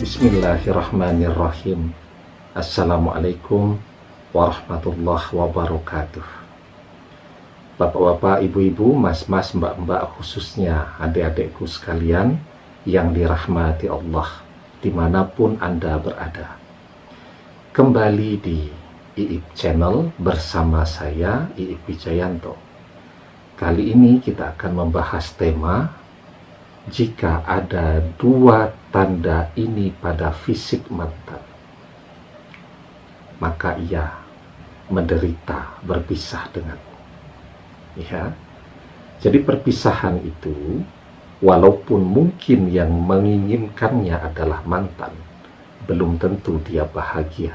Bismillahirrahmanirrahim. Assalamualaikum warahmatullahi wabarakatuh. Bapak-bapak, ibu-ibu, mas-mas, mbak-mbak, khususnya adik-adikku sekalian yang dirahmati Allah dimanapun Anda berada. Kembali di IIP Channel bersama saya, IIP Wijayanto. Kali ini kita akan membahas tema, jika ada dua tanda ini pada fisik mantan, maka ia menderita berpisah denganmu. Ya, jadi perpisahan itu, walaupun mungkin yang menginginkannya adalah mantan, belum tentu dia bahagia.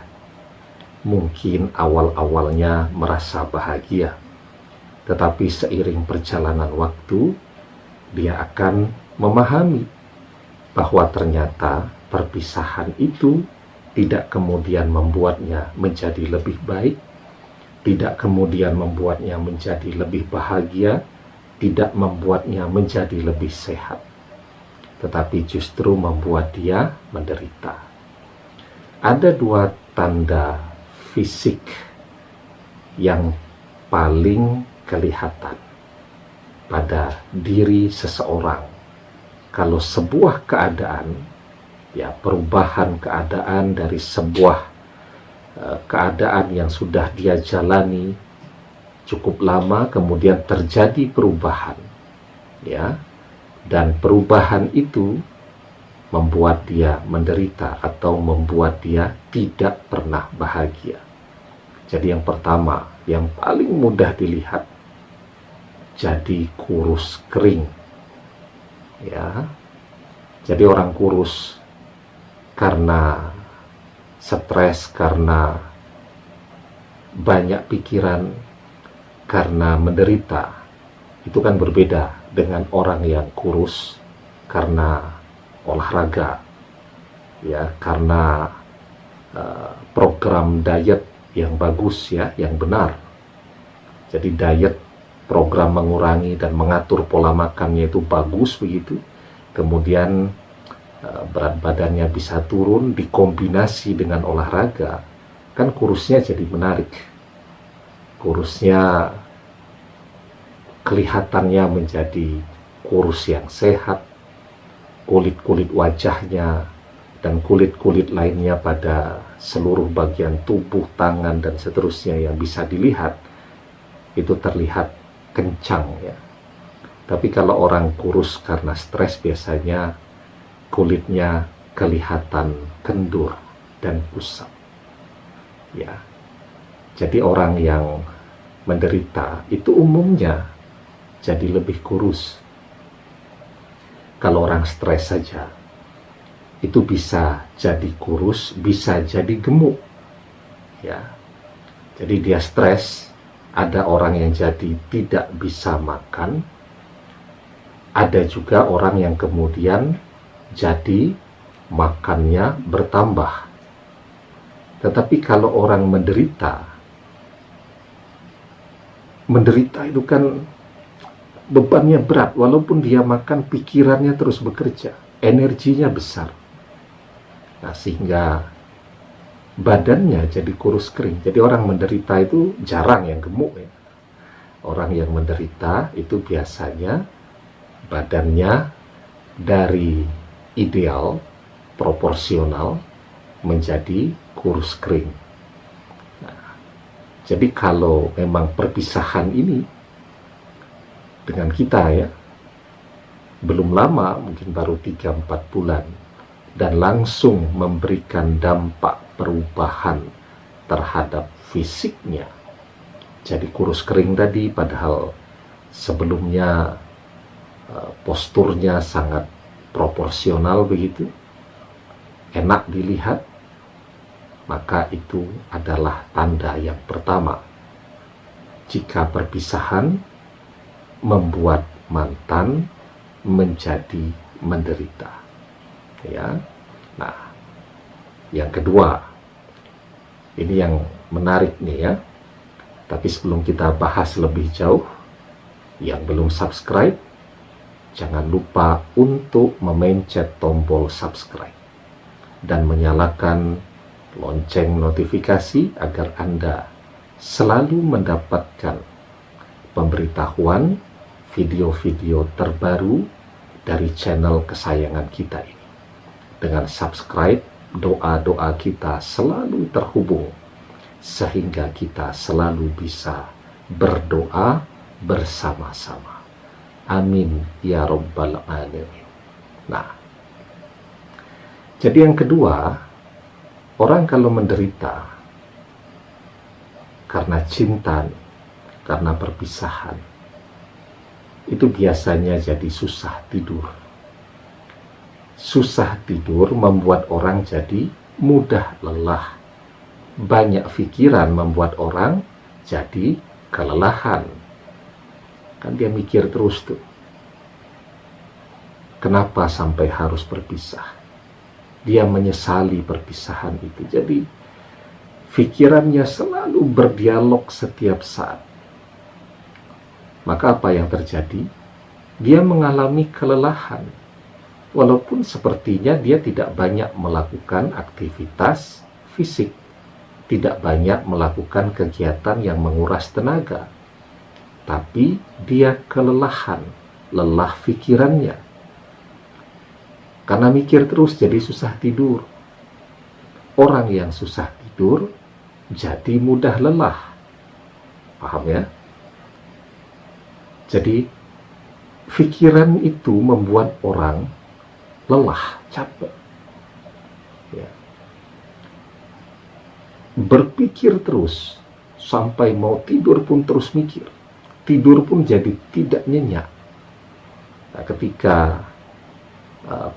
Mungkin awal-awalnya merasa bahagia, tetapi seiring perjalanan waktu, dia akan memahami bahwa ternyata perpisahan itu tidak kemudian membuatnya menjadi lebih baik, tidak kemudian membuatnya menjadi lebih bahagia, tidak membuatnya menjadi lebih sehat, tetapi justru membuat dia menderita. Ada dua tanda fisik yang paling kelihatan pada diri seseorang kalau sebuah keadaan, ya, perubahan keadaan dari sebuah keadaan yang sudah dia jalani cukup lama, kemudian terjadi perubahan, ya, dan perubahan itu membuat dia menderita atau membuat dia tidak pernah bahagia. Jadi yang pertama, yang paling mudah dilihat, jadi kurus kering, ya. Jadi orang kurus karena stres, karena banyak pikiran, karena menderita, itu kan berbeda dengan orang yang kurus karena olahraga, ya, karena program diet yang bagus, ya, yang benar. Jadi diet, program mengurangi dan mengatur pola makannya itu bagus begitu, kemudian berat badannya bisa turun dikombinasi dengan olahraga, kan kurusnya jadi menarik. Kurusnya kelihatannya menjadi kurus yang sehat, kulit-kulit wajahnya dan kulit-kulit lainnya pada seluruh bagian tubuh, tangan dan seterusnya yang bisa dilihat itu terlihat kencang, ya. Tapi kalau orang kurus karena stres, biasanya kulitnya kelihatan kendur dan kusam, ya. Jadi orang yang menderita itu umumnya jadi lebih kurus. Kalau orang stres saja itu bisa jadi kurus, bisa jadi gemuk, ya. Jadi dia stres, ada orang yang jadi tidak bisa makan, ada juga orang yang kemudian jadi makannya bertambah. Tetapi kalau orang menderita itu kan bebannya berat, walaupun dia makan, pikirannya terus bekerja, energinya besar. Nah, sehingga badannya jadi kurus kering. Jadi orang menderita itu jarang yang gemuk, ya. Orang yang menderita itu biasanya badannya dari ideal, proporsional, menjadi kurus kering. Nah, jadi kalau memang perpisahan ini dengan kita, ya, belum lama, mungkin baru 3-4 bulan, dan langsung memberikan dampak perubahan terhadap fisiknya, jadi kurus kering tadi, padahal sebelumnya posturnya sangat proporsional begitu, enak dilihat, maka itu adalah tanda yang pertama jika perpisahan membuat mantan menjadi menderita, ya. Nah, yang kedua, ini yang menarik nih, ya. Tapi sebelum kita bahas lebih jauh, yang belum subscribe, jangan lupa untuk memencet tombol subscribe. dan menyalakan lonceng notifikasi agar Anda selalu mendapatkan pemberitahuan video-video terbaru dari channel kesayangan kita ini. Dengan subscribe, doa-doa kita selalu terhubung sehingga kita selalu bisa berdoa bersama-sama. Amin ya rabbal alamin. Nah, jadi yang kedua, orang kalau menderita karena cinta, karena perpisahan, itu biasanya jadi susah tidur. Susah tidur membuat orang jadi mudah lelah. Banyak pikiran membuat orang jadi kelelahan. Kan dia mikir terus tuh, kenapa sampai harus berpisah? Dia menyesali perpisahan itu. Jadi pikirannya selalu berdialog setiap saat. Maka apa yang terjadi? Dia mengalami kelelahan. Walaupun sepertinya dia tidak banyak melakukan aktivitas fisik, tidak banyak melakukan kegiatan yang menguras tenaga, tapi dia kelelahan, lelah pikirannya. Karena mikir terus jadi susah tidur. Orang yang susah tidur jadi mudah lelah. Paham ya? Jadi pikiran itu membuat orang lelah, capek. Ya. Berpikir terus sampai mau tidur pun terus mikir. Tidur pun jadi tidak nyenyak. Nah, ketika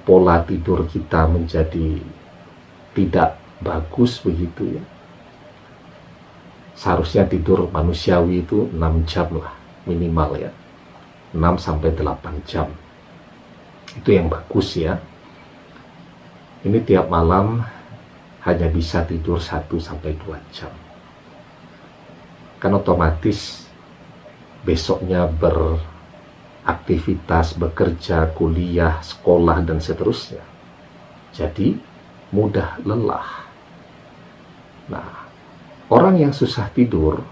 pola tidur kita menjadi tidak bagus begitu ya. Seharusnya tidur manusiawi itu 6 jam lah minimal ya. 6-8 jam. Itu yang bagus ya. Ini tiap malam hanya bisa tidur 1-2 jam. Kan otomatis besoknya beraktivitas, bekerja, kuliah, sekolah, dan seterusnya. Jadi mudah lelah. Nah, orang yang susah tidur,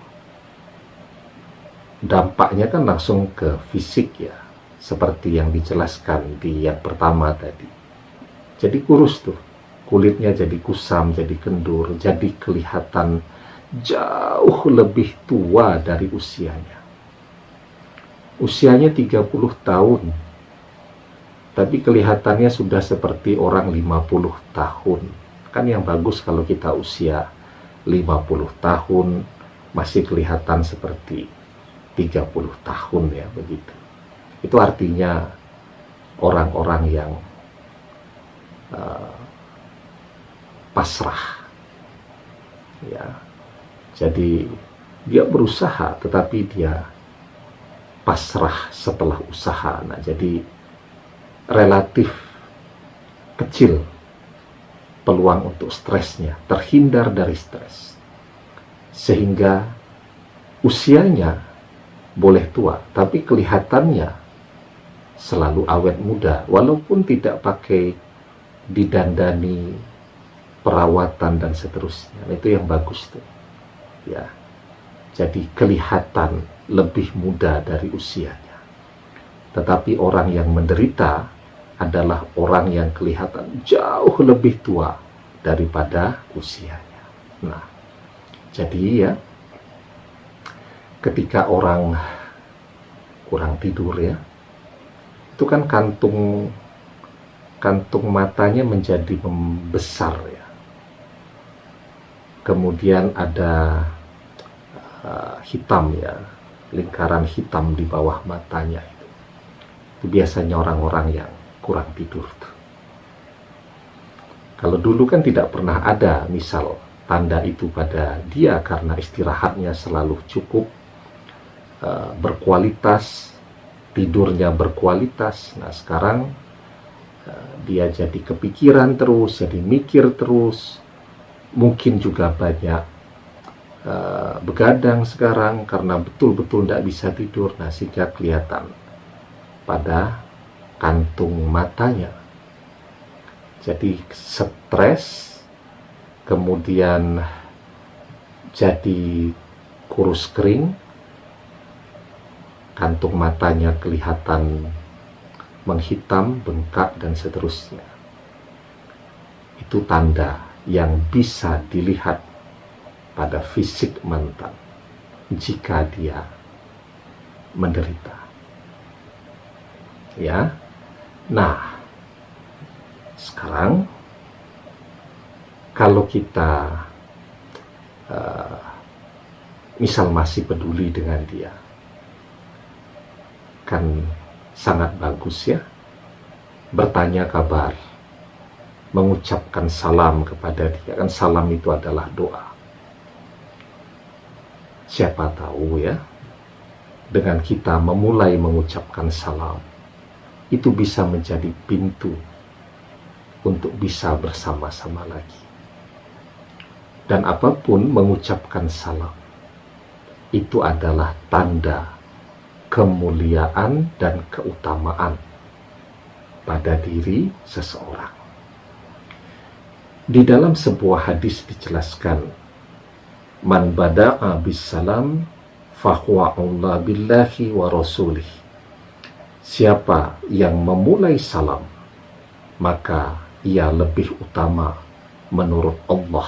dampaknya kan langsung ke fisik ya. Seperti yang dijelaskan di yang pertama tadi. Jadi kurus tuh. Kulitnya jadi kusam, jadi kendur, jadi kelihatan jauh lebih tua dari usianya. Usianya 30 tahun, tapi kelihatannya sudah seperti orang 50 tahun. Kan yang bagus kalau kita usia 50 tahun, masih kelihatan seperti 30 tahun ya, begitu. Itu artinya orang-orang yang pasrah. Ya. Jadi dia berusaha tetapi dia pasrah setelah usaha. Nah, jadi relatif kecil peluang untuk stresnya, terhindar dari stres. Sehingga usianya boleh tua, tapi kelihatannya selalu awet muda, walaupun tidak pakai didandani, perawatan dan seterusnya. Itu yang bagus tuh. Ya. Jadi kelihatan lebih muda dari usianya. Tetapi orang yang menderita adalah orang yang kelihatan jauh lebih tua daripada usianya. Nah, jadi ya, ketika orang kurang tidur ya, itu kan kantung matanya menjadi membesar ya. Kemudian ada hitam ya, lingkaran hitam di bawah matanya itu. Itu biasanya orang-orang yang kurang tidur tuh. Kalau dulu kan tidak pernah ada misal tanda itu pada dia karena istirahatnya selalu cukup, berkualitas, tidurnya berkualitas. Nah sekarang dia jadi kepikiran terus, jadi mikir terus, mungkin juga banyak begadang sekarang karena betul-betul tidak bisa tidur. Nah sehingga kelihatan pada kantung matanya. Jadi stres, kemudian jadi kurus kering, kantung matanya kelihatan menghitam, bengkak, dan seterusnya. Itu tanda yang bisa dilihat pada fisik mantan jika dia menderita. Ya. Nah, sekarang kalau kita misal masih peduli dengan dia, kan sangat bagus ya, bertanya kabar, mengucapkan salam kepada dia. Kan salam itu adalah doa. Siapa tahu ya, dengan kita memulai mengucapkan salam, itu bisa menjadi pintu untuk bisa bersama-sama lagi. Dan apapun mengucapkan salam, itu adalah tanda kemuliaan dan keutamaan pada diri seseorang. Di dalam sebuah hadis dijelaskan, man bada'a bis salam fahuwa aula billahi wa rasulih. Siapa yang memulai salam, maka ia lebih utama menurut Allah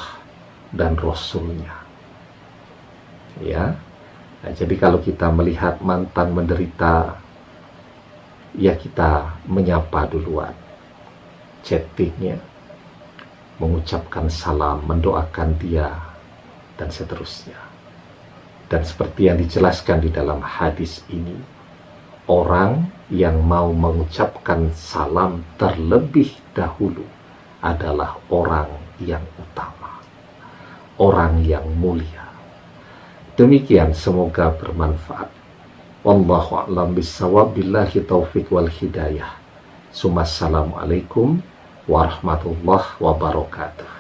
dan Rasulnya. Ya. Nah, jadi kalau kita melihat mantan menderita, ya kita menyapa duluan, chattingnya, mengucapkan salam, mendoakan dia, dan seterusnya. Dan seperti yang dijelaskan di dalam hadis ini, orang yang mau mengucapkan salam terlebih dahulu adalah orang yang utama, orang yang mulia. Demikian, semoga bermanfaat. Wallahu a'lam bishawab, billahi taufiq wal hidayah. Assalamualaikum warahmatullahi wabarakatuh.